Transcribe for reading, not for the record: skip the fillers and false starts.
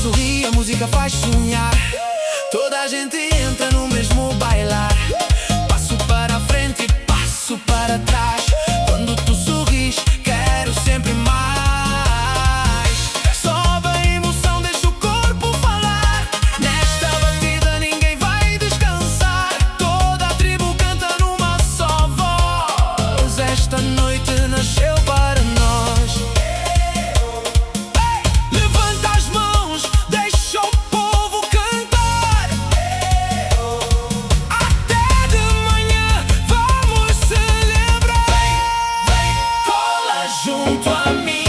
sorri, a música faz sonhar. Toda a gente entra no mesmo bailar. Passo para a frente e passo para trás. Quando tu sorris, quero sempre mais. Sobe a emoção, deixa o corpo falar. Nesta batida ninguém vai descansar. Toda a tribo canta numa só voz. Esta noite nasceu para nós. Levanta as mãos, deixa o povo cantar. Até de manhã vamos celebrar. Vem, cola junto a mim.